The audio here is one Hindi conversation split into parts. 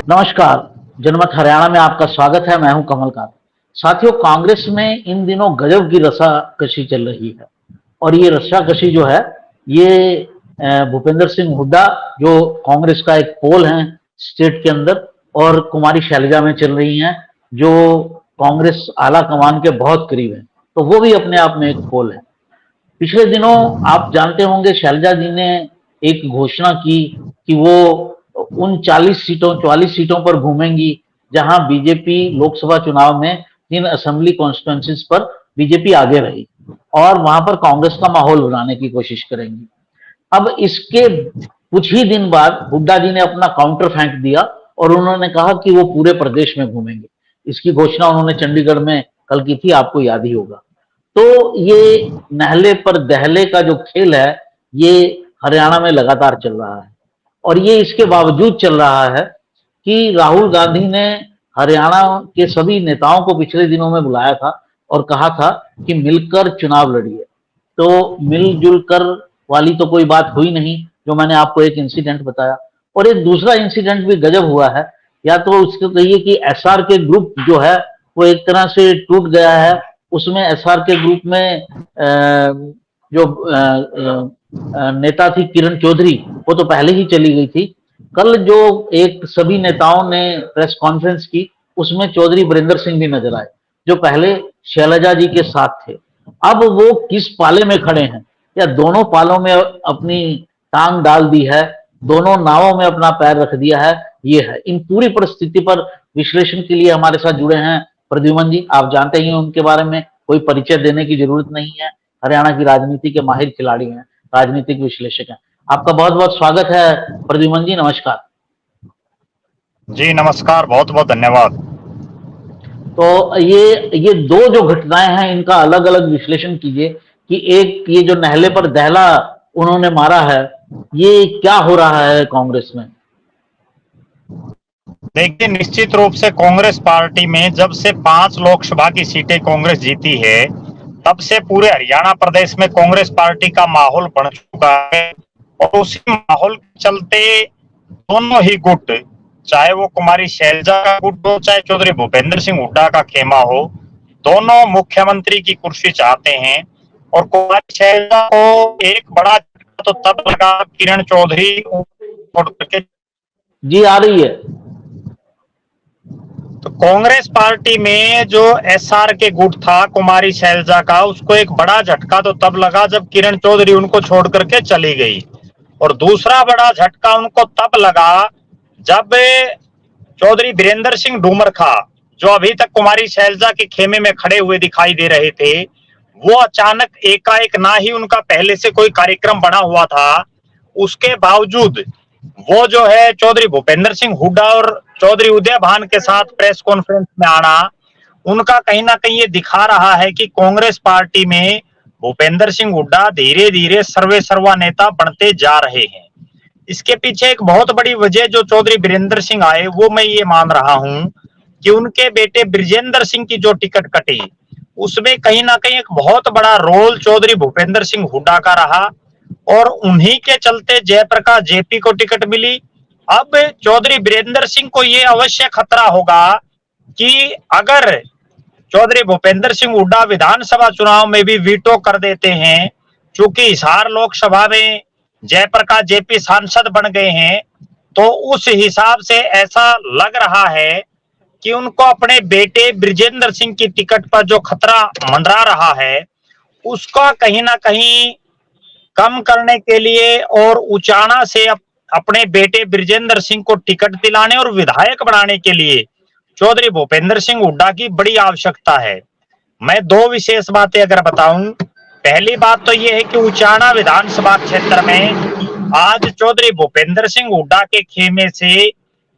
नमस्कार। जनमत हरियाणा में आपका स्वागत है। मैं हूं कमलकांत। साथियों, कांग्रेस में इन दिनों गजब की रसाकशी चल रही है और ये रस्साकशी जो है ये भूपेंद्र सिंह हुड्डा जो कांग्रेस का एक पोल है स्टेट के अंदर, और कुमारी शैलजा में चल रही हैं जो कांग्रेस आला कमान के बहुत करीब है, तो वो भी अपने आप में एक पोल है। पिछले दिनों आप जानते होंगे शैलजा जी ने एक घोषणा की कि वो उन 44 सीटों पर घूमेंगी जहां बीजेपी लोकसभा चुनाव में 3 असेंबली कॉन्स्टिट्यूंसीज पर बीजेपी आगे रही और वहां पर कांग्रेस का माहौल बनाने की कोशिश करेंगी। अब इसके कुछ ही दिन बाद हुड्डा जी ने अपना काउंटर फेंक दिया और उन्होंने कहा कि वो पूरे प्रदेश में घूमेंगे। इसकी घोषणा उन्होंने चंडीगढ़ में कल की थी, आपको याद ही होगा। तो ये नहले पर दहले का जो खेल है ये हरियाणा में लगातार चल रहा है और ये इसके बावजूद चल रहा है कि राहुल गांधी ने हरियाणा के सभी नेताओं को पिछले दिनों में बुलाया था और कहा था कि मिलकर चुनाव लड़िए। तो मिलजुल कर वाली तो कोई बात हुई नहीं, जो मैंने आपको एक इंसिडेंट बताया। और एक दूसरा इंसिडेंट भी गजब हुआ है, या तो उसको कहिए कि एसआर के ग्रुप जो है वो एक तरह से टूट गया है। उसमें एसआर के ग्रुप में जो नेता थी किरण चौधरी, वो तो पहले ही चली गई थी। कल जो एक सभी नेताओं ने प्रेस कॉन्फ्रेंस की उसमें चौधरी बरिंदर सिंह भी नजर आए जो पहले शैलजा जी के साथ थे। अब वो किस पाले में खड़े हैं, या दोनों पालों में अपनी टांग डाल दी है, दोनों नावों में अपना पैर रख दिया है, ये है। इन पूरी परिस्थिति पर विश्लेषण के लिए हमारे साथ जुड़े हैं प्रद्युमन जी। आप जानते ही हैं उनके बारे में, कोई परिचय देने की जरूरत नहीं है। हरियाणा की राजनीति के माहिर खिलाड़ी हैं, राजनीतिक विश्लेषक हैं। आपका बहुत बहुत स्वागत है प्रद्युमन जी, नमस्कार। जी नमस्कार, बहुत बहुत धन्यवाद। तो ये दो जो घटनाएं हैं इनका अलग अलग विश्लेषण कीजिए कि एक ये जो नहले पर दहला उन्होंने मारा है, ये क्या हो रहा है कांग्रेस में। देखिए, निश्चित रूप से कांग्रेस पार्टी में जब से 5 लोकसभा की सीटें कांग्रेस जीती है तब से पूरे हरियाणा प्रदेश में कांग्रेस पार्टी का माहौल बन चुका है और उसी माहौल के चलते दोनों ही गुट, चाहे वो कुमारी शैलजा का गुट हो चाहे चौधरी भूपेंद्र सिंह हुड्डा का खेमा हो, दोनों मुख्यमंत्री की कुर्सी चाहते हैं। और कुमारी शैलजा को एक बड़ा झटका तो तब लगा किरण चौधरी छोड़ करके। जी आ रही है। तो कांग्रेस पार्टी में जो एसआर के गुट था कुमारी शैलजा का, उसको एक बड़ा झटका तो तब लगा जब किरण चौधरी उनको छोड़ करके चली गई। और दूसरा बड़ा झटका उनको तब लगा जब चौधरी वीरेंद्र सिंह डूमरखा, जो अभी तक कुमारी शैलजा के खेमे में खड़े हुए दिखाई दे रहे थे, वो अचानक एकाएक, ना ही उनका पहले से कोई कार्यक्रम बना हुआ था, उसके बावजूद वो जो है चौधरी भूपेंद्र सिंह हुड्डा और चौधरी उदय भान के साथ प्रेस कॉन्फ्रेंस में आना, उनका कहीं ना कहीं ये दिखा रहा है कि कांग्रेस पार्टी में भूपेंद्र सिंह हुड्डा धीरे धीरे सर्वे सर्वा नेता बनते जा रहे हैं। इसके पीछे एक बहुत बड़ी वजह जो चौधरी वीरेंद्र सिंह आए, वो मैं ये मान रहा हूं कि उनके बेटे ब्रिजेंद्र सिंह की जो टिकट कटी, उसमें कहीं ना कहीं एक बहुत बड़ा रोल चौधरी भूपेंद्र सिंह हुड्डा का रहा और उन्हीं के चलते जयप्रकाश जेपी को टिकट मिली। अब चौधरी वीरेंद्र सिंह को ये अवश्य खतरा होगा कि अगर चौधरी भूपेंद्र सिंह हुड्डा विधानसभा चुनाव में भी वीटो कर देते हैं, चूंकि हिसार लोकसभा में जयप्रकाश जेपी सांसद बन गए हैं, तो उस हिसाब से ऐसा लग रहा है कि उनको अपने बेटे ब्रिजेंद्र सिंह की टिकट पर जो खतरा मंडरा रहा है उसका कहीं ना कहीं कम करने के लिए और उचाना से अपने बेटे ब्रिजेंद्र सिंह को टिकट दिलाने और विधायक बनाने के लिए चौधरी भूपेंद्र सिंह हुड्डा की बड़ी आवश्यकता है। मैं दो विशेष बातें अगर बताऊं, पहली बात तो यह है कि उचाना विधानसभा क्षेत्र में आज चौधरी भूपेंद्र सिंह हुड्डा के खेमे से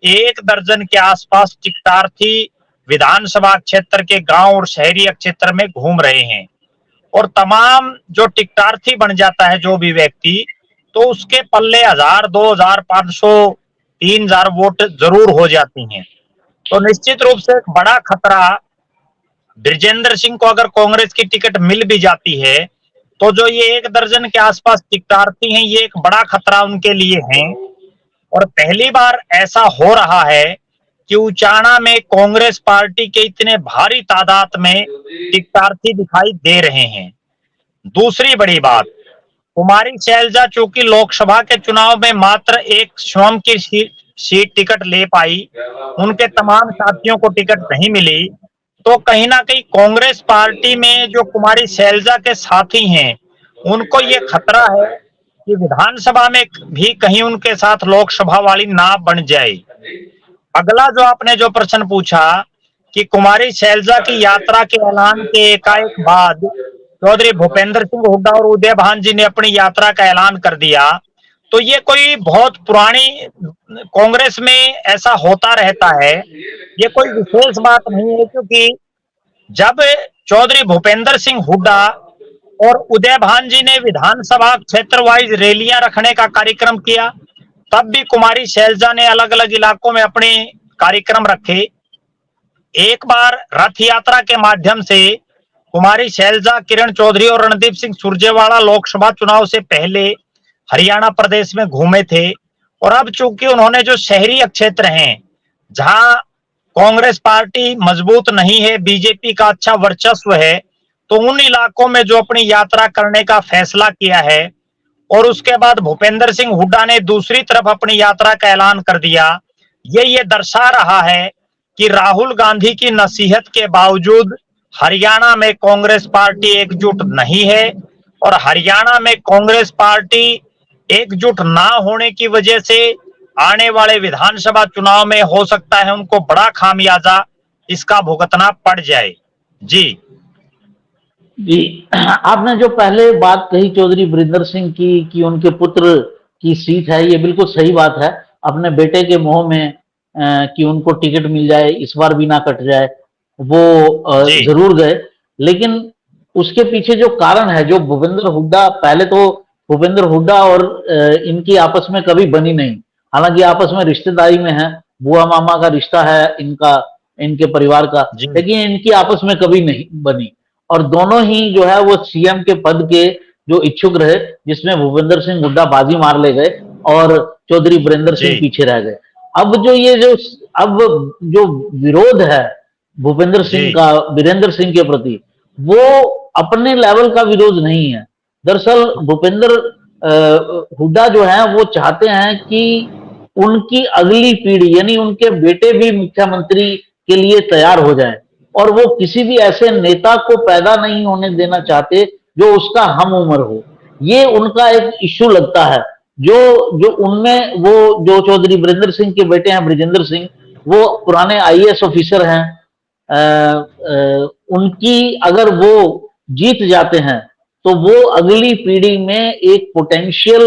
1 दर्जन के आसपास टिकटार्थी विधानसभा क्षेत्र के गांव और शहरी क्षेत्र में घूम रहे हैं और तमाम जो टिकटार्थी बन जाता है जो भी व्यक्ति, तो उसके पल्ले 1000, 2000, 500, 3000 वोट जरूर हो जाती हैं। तो निश्चित रूप से एक बड़ा खतरा ब्रिजेंद्र सिंह को अगर कांग्रेस की टिकट मिल भी जाती है तो जो ये 1 दर्जन के आसपास टिकटार्थी हैं, ये एक बड़ा खतरा उनके लिए है। और पहली बार ऐसा हो रहा है कि उचाना में कांग्रेस पार्टी के इतने भारी तादाद में टिकटार्थी दिखाई दे रहे हैं। दूसरी बड़ी बात, कुमारी शैलजा चूंकि लोकसभा के चुनाव में मात्र एक स्वयं की सीट टिकट ले पाई, उनके तमाम साथियों को टिकट नहीं मिली, तो कहीं ना कहीं कांग्रेस पार्टी में जो कुमारी शैलजा के साथी हैं, उनको ये खतरा है कि विधानसभा में भी कहीं उनके साथ लोकसभा वाली ना बन जाए। अगला जो आपने जो प्रश्न पूछा कि कुमारी शैलजा की यात्रा के ऐलान के एकाएक बाद चौधरी भूपेंद्र सिंह हुड्डा और उदय भान जी ने अपनी यात्रा का ऐलान कर दिया, तो ये कोई बहुत पुरानी कांग्रेस में ऐसा होता रहता है, ये कोई विशेष बात नहीं है। क्योंकि जब चौधरी भूपेंद्र सिंह हुड्डा और उदय भान जी ने विधानसभा क्षेत्र वाइज रैलियां रखने का कार्यक्रम किया, तब भी कुमारी शैलजा ने अलग अलग इलाकों में अपने कार्यक्रम रखे। एक बार रथ यात्रा के माध्यम से कुमारी शैलजा, किरण चौधरी और रणदीप सिंह सुरजेवाला लोकसभा चुनाव से पहले हरियाणा प्रदेश में घूमे थे, और अब चूंकि उन्होंने जो शहरी क्षेत्र हैं जहां कांग्रेस पार्टी मजबूत नहीं है, बीजेपी का अच्छा वर्चस्व है, तो उन इलाकों में जो अपनी यात्रा करने का फैसला किया है, और उसके बाद भूपेंद्र सिंह हुड्डा ने दूसरी तरफ अपनी यात्रा का ऐलान कर दिया, ये दर्शा रहा है कि राहुल गांधी की नसीहत के बावजूद हरियाणा में कांग्रेस पार्टी एकजुट नहीं है, और हरियाणा में कांग्रेस पार्टी एकजुट ना होने की वजह से आने वाले विधानसभा चुनाव में हो सकता है उनको बड़ा खामियाजा इसका भुगतना पड़ जाए। जी जी, आपने जो पहले बात कही चौधरी वीरेंद्र सिंह की कि उनके पुत्र की सीट है, ये बिल्कुल सही बात है। अपने बेटे के मोह में कि उनको टिकट मिल जाए, इस बार भी ना कट जाए, वो जी जरूर गए। लेकिन उसके पीछे जो कारण है, जो भूपेंद्र हुड्डा, पहले तो भूपेंद्र हुड्डा और इनकी आपस में कभी बनी नहीं। हालांकि आपस में रिश्तेदारी में है, बुआ मामा का रिश्ता है इनका, इनके परिवार का, जी लेकिन इनकी आपस में कभी नहीं बनी। और दोनों ही जो है वो सीएम के पद के जो इच्छुक रहे, जिसमें भूपेंद्र सिंह हुड्डा बाजी मार ले गए और चौधरी वीरेंद्र जी सिंह पीछे रह गए। अब अब जो विरोध है भूपेंद्र जी सिंह का वीरेंद्र सिंह के प्रति, वो अपने लेवल का विरोध नहीं है। दरअसल भूपेंद्र हुड्डा जो है वो चाहते हैं कि उनकी अगली पीढ़ी यानी उनके बेटे भी मुख्यमंत्री के लिए तैयार हो जाए, और वो किसी भी ऐसे नेता को पैदा नहीं होने देना चाहते जो उसका हम उम्र हो। ये उनका एक इश्यू लगता है। जो जो उनमें वो जो चौधरी वीरेंद्र सिंह के बेटे हैं ब्रिजेंद्र सिंह, वो पुराने आईएएस ऑफिसर हैं। उनकी अगर वो जीत जाते हैं तो वो अगली पीढ़ी में एक पोटेंशियल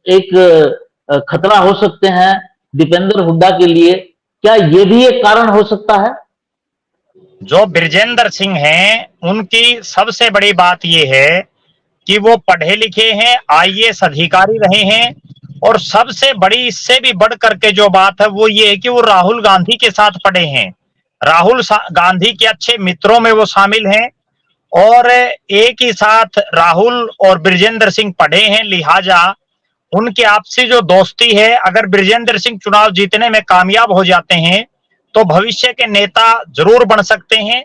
एक खतरा हो सकते हैं दीपेंद्र हुड्डा के लिए। क्या ये भी एक कारण हो सकता है? जो ब्रिजेंद्र सिंह हैं, उनकी सबसे बड़ी बात यह है कि वो पढ़े लिखे हैं, आईएएस अधिकारी रहे हैं, और सबसे बड़ी, इससे भी बढ़ करके जो बात है वो ये है कि वो राहुल गांधी के साथ पढ़े हैं। राहुल गांधी के अच्छे मित्रों में वो शामिल हैं, और एक ही साथ राहुल और ब्रिजेंद्र सिंह पढ़े हैं, लिहाजा उनकी आपसी जो दोस्ती है, अगर ब्रिजेंद्र सिंह चुनाव जीतने में कामयाब हो जाते हैं तो भविष्य के नेता जरूर बन सकते हैं।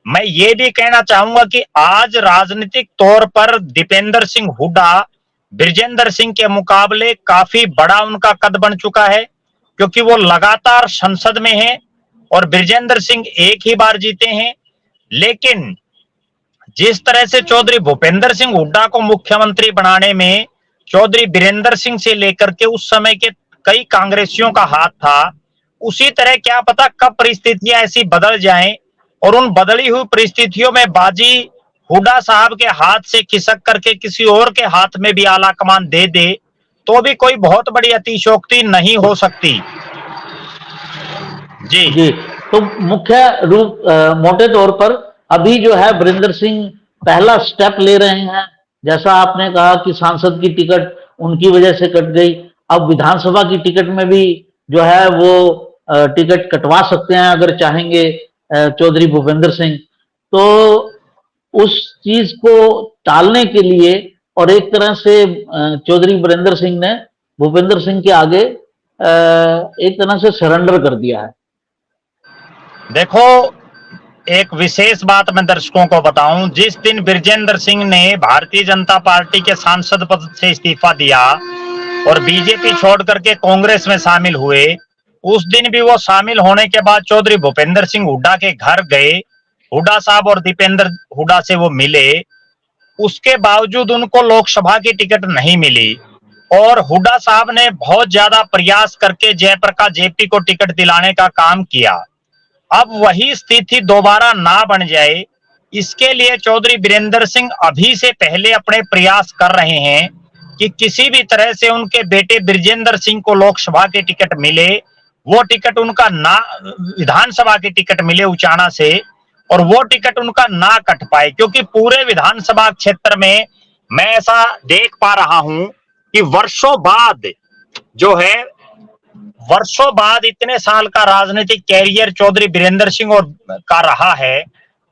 मैं ये भी कहना चाहूंगा कि आज राजनीतिक तौर पर दीपेंद्र सिंह हुड्डा ब्रिजेंद्र सिंह के मुकाबले काफी बड़ा उनका कद बन चुका है, क्योंकि वो लगातार संसद में है और ब्रिजेंद्र सिंह एक ही बार जीते हैं। लेकिन जिस तरह से चौधरी भूपेंद्र सिंह हुड्डा को मुख्यमंत्री बनाने में चौधरी बीरेंद्र सिंह से लेकर के उस समय के कई कांग्रेसियों का हाथ था, उसी तरह क्या पता कब परिस्थितियां ऐसी बदल जाएं और उन बदली हुई परिस्थितियों में बाजी हुड्डा साहब के हाथ से खिसक करके किसी और के हाथ में भी आला कमान दे दे, तो भी कोई बहुत बड़ी अतिशयोक्ति नहीं हो सकती। जी जी, तो मुख्य रूप मोटे तौर पर अभी जो है वीरेंद्र सिंह पहला स्टेप ले रहे हैं। जैसा आपने कहा कि सांसद की टिकट उनकी वजह से कट गई, अब विधानसभा की टिकट में भी जो है वो टिकट कटवा सकते हैं अगर चाहेंगे चौधरी भूपेंद्र सिंह। तो उस चीज को टालने के लिए और एक तरह से चौधरी वीरेंद्र सिंह ने भूपेंद्र सिंह के आगे एक तरह से सरेंडर कर दिया है। देखो, एक विशेष बात मैं दर्शकों को बताऊं, जिस दिन बृजेंद्र सिंह ने भारतीय जनता पार्टी के सांसद पद से इस्तीफा दिया और बीजेपी छोड़ करके कांग्रेस में शामिल हुए, उस दिन भी वो शामिल होने के बाद चौधरी भूपेंद्र सिंह हुड्डा के घर गए, हुड्डा साहब और दीपेंद्र हुड्डा से वो मिले, उसके बावजूद उनको लोकसभा की टिकट नहीं मिली और हुड्डा साहब ने बहुत ज्यादा प्रयास करके जयप्रकाश जेपी को टिकट दिलाने का काम किया। अब वही स्थिति दोबारा ना बन जाए, इसके लिए चौधरी बीरेंद्र सिंह अभी से पहले अपने प्रयास कर रहे हैं कि किसी भी तरह से उनके बेटे बृजेंद्र सिंह को लोकसभा की टिकट मिले, वो टिकट उनका ना विधानसभा की टिकट मिले उचाना से, और वो टिकट उनका ना कट पाए, क्योंकि पूरे विधानसभा क्षेत्र में मैं ऐसा देख पा रहा हूं कि वर्षों बाद जो है, वर्षों बाद इतने साल का राजनीतिक कैरियर चौधरी बीरेंद्र सिंह और का रहा है,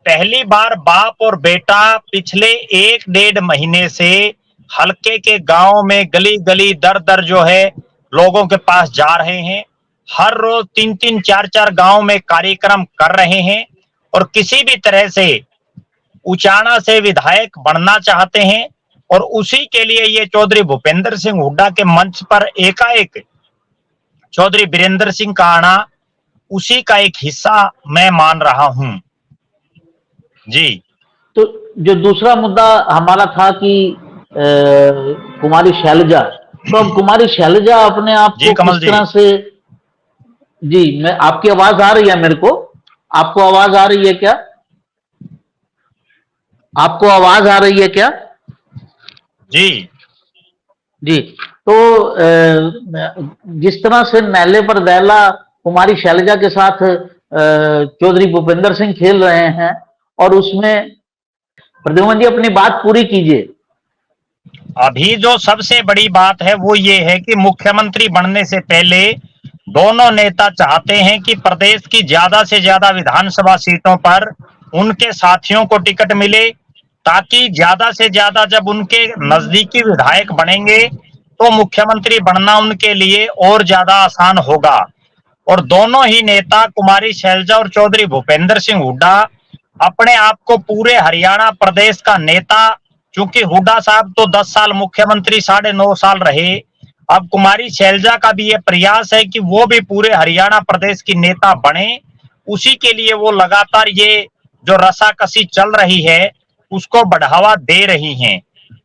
पहली बार बाप और बेटा पिछले 1-1.5 महीने से हलके के गांव में गली गली दर दर जो है लोगों के पास जा रहे हैं, हर रोज 3-3, 4-4 गांव में कार्यक्रम कर रहे हैं और किसी भी तरह से उचाना से विधायक बनना चाहते हैं। और उसी के लिए ये चौधरी भूपेंद्र सिंह हुड्डा के मंच पर एकाएक चौधरी बीरेंद्र सिंह का आना उसी का एक हिस्सा मैं मान रहा हूं। जी, तो जो दूसरा मुद्दा हमारा था कि कुमारी शैलजा, तो अब कुमारी शैलजा अपने आप जी को कमल किस तरह से, जी मैं, आपकी आवाज आ रही है मेरे को, आपको आवाज आ रही है क्या? आपको आवाज आ रही है क्या? जी जी, तो जिस तरह से नैले पर दैला कुमारी शैलजा के साथ चौधरी भूपेंद्र सिंह खेल रहे हैं, और उसमें प्रद्युमन जी अपनी बात पूरी कीजिए। अभी जो सबसे बड़ी बात है वो ये है कि मुख्यमंत्री बनने से पहले दोनों नेता चाहते हैं कि प्रदेश की ज्यादा से ज्यादा विधानसभा सीटों पर उनके साथियों को टिकट मिले, ताकि ज्यादा से ज्यादा जब उनके नजदीकी विधायक बनेंगे तो मुख्यमंत्री बनना उनके लिए और ज्यादा आसान होगा। और दोनों ही नेता कुमारी शैलजा और चौधरी भूपेंद्र सिंह हुड्डा अपने आप को पूरे हरियाणा प्रदेश का नेता, चूंकि हुड्डा साहब तो 10 साल मुख्यमंत्री 9.5 साल रहे, अब कुमारी शैलजा का भी ये प्रयास है कि वो भी पूरे हरियाणा प्रदेश की नेता बने। उसी के लिए वो लगातार ये जो रसाकसी चल रही है उसको बढ़ावा दे रही हैं।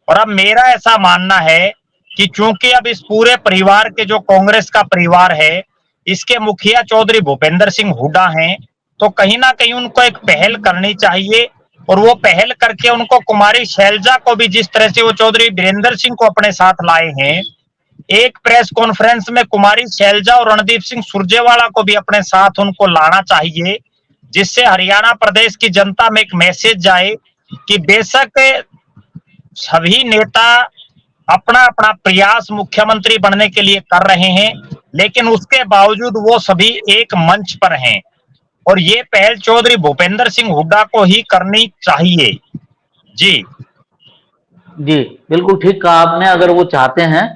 और अब मेरा ऐसा मानना है कि चूंकि अब इस पूरे परिवार के जो कांग्रेस का परिवार है, इसके मुखिया चौधरी भूपेंद्र सिंह हुड्डा हैं, तो कहीं ना कहीं उनको एक पहल करनी चाहिए, और वो पहल करके उनको कुमारी शैलजा को भी जिस तरह से वो चौधरी बीरेंद्र सिंह को अपने साथ लाए हैं, एक प्रेस कॉन्फ्रेंस में कुमारी शैलजा और रणदीप सिंह सुरजेवाला को भी अपने साथ उनको लाना चाहिए, जिससे हरियाणा प्रदेश की जनता में एक मैसेज जाए कि बेशक सभी नेता अपना अपना प्रयास मुख्यमंत्री बनने के लिए कर रहे हैं, लेकिन उसके बावजूद वो सभी एक मंच पर हैं, और ये पहल चौधरी भूपेंद्र सिंह हुड्डा को ही करनी चाहिए। जी जी, बिल्कुल ठीक कहा आपने। अगर वो चाहते हैं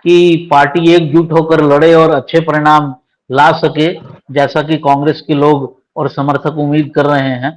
कि पार्टी एकजुट होकर लड़े और अच्छे परिणाम ला सके, जैसा कि कांग्रेस के लोग और समर्थक उम्मीद कर रहे हैं,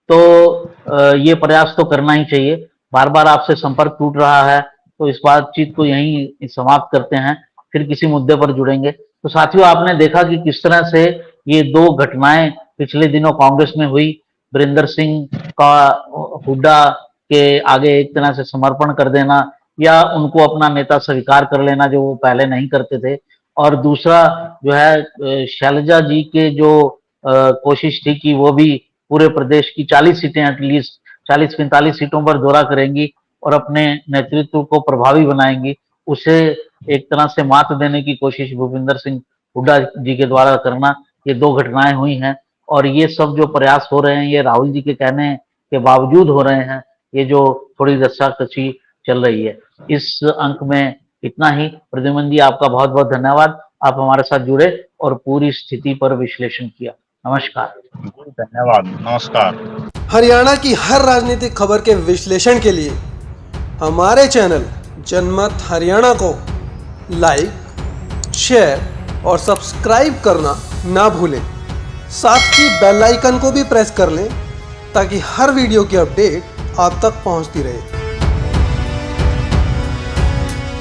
तो ये प्रयास तो करना ही चाहिए। बार बार आपसे संपर्क टूट रहा है, तो इस बातचीत को यहीं समाप्त करते हैं, फिर किसी मुद्दे पर जुड़ेंगे। तो साथियों, आपने देखा कि किस तरह से ये दो घटनाएं पिछले दिनों कांग्रेस में हुई, बीरेंद्र सिंह का हुड्डा के आगे एक तरह से समर्पण कर देना या उनको अपना नेता स्वीकार कर लेना, जो वो पहले नहीं करते थे, और दूसरा जो है शैलजा जी के जो कोशिश थी कि वो भी पूरे प्रदेश की 40 सीटें, एटलीस्ट 40-45 सीटों पर दौरा करेंगी और अपने नेतृत्व को प्रभावी बनाएंगी, उसे एक तरह से मात देने की कोशिश भूपेंद्र सिंह हुड्डा जी के द्वारा करना, ये दो घटनाएं हुई हैं। और ये सब जो प्रयास हो रहे हैं, ये राहुल जी के कहने के बावजूद हो रहे हैं, ये जो थोड़ी रस्साकसी चल रही है। इस अंक में इतना ही। प्रद्युमन जी, आपका बहुत बहुत धन्यवाद, आप हमारे साथ जुड़े और पूरी स्थिति पर विश्लेषण किया। नमस्कार। धन्यवाद, नमस्कार। हरियाणा की हर राजनीतिक खबर के विश्लेषण के लिए हमारे चैनल जनमत हरियाणा को लाइक, शेयर और सब्सक्राइब करना ना भूलें। साथ ही बेल आइकन को भी प्रेस कर लें ताकि हर वीडियो की अपडेट आप तक पहुंचती रहे।